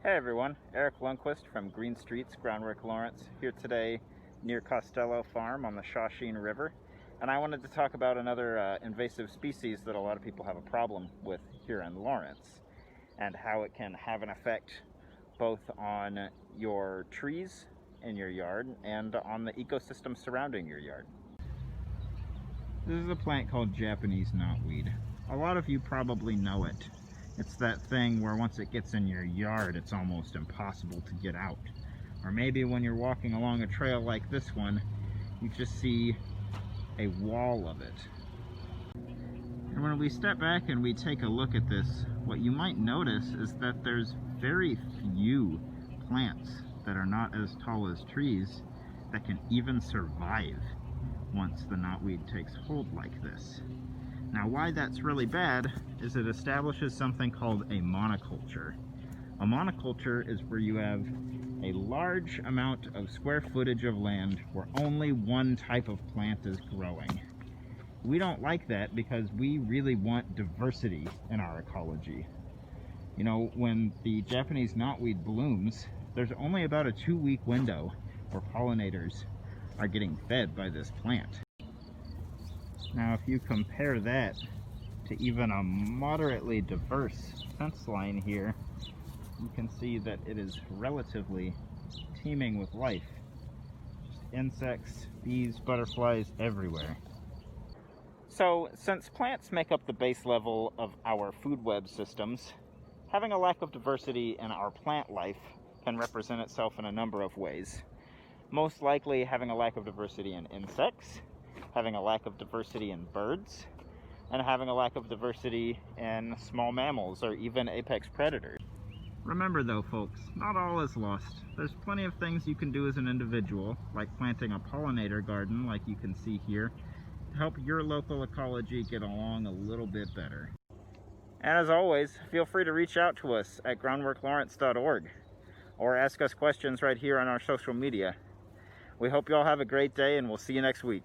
Hey everyone, Eric Lundquist from Green Streets, Groundwork Lawrence, here today near Costello Farm on the Shawsheen River. And I wanted to talk about another invasive species that a lot of people have a problem with here in Lawrence, and how it can have an effect both on your trees in your yard and on the ecosystem surrounding your yard. This is a plant called Japanese knotweed. A lot of you probably know it. It's that thing where once it gets in your yard, it's almost impossible to get out. Or maybe when you're walking along a trail like this one, you just see a wall of it. And when we step back and we take a look at this, what you might notice is that there's very few plants that are not as tall as trees that can even survive once the knotweed takes hold like this. Now, why that's really bad is it establishes something called a monoculture. A monoculture is where you have a large amount of square footage of land where only one type of plant is growing. We don't like that because we really want diversity in our ecology. You know, when the Japanese knotweed blooms, there's only about a 2-week window where pollinators are getting fed by this plant. Now, if you compare that to even a moderately diverse fence line here, you can see that it is relatively teeming with life. Just insects, bees, butterflies everywhere. So, since plants make up the base level of our food web systems, having a lack of diversity in our plant life can represent itself in a number of ways. Most likely having a lack of diversity in insects, having a lack of diversity in birds, and having a lack of diversity in small mammals or even apex predators. Remember though, folks, not all is lost. There's plenty of things you can do as an individual, like planting a pollinator garden like you can see here, to help your local ecology get along a little bit better. And as always, feel free to reach out to us at groundworklawrence.org or ask us questions right here on our social media. We hope you all have a great day, and we'll see you next week.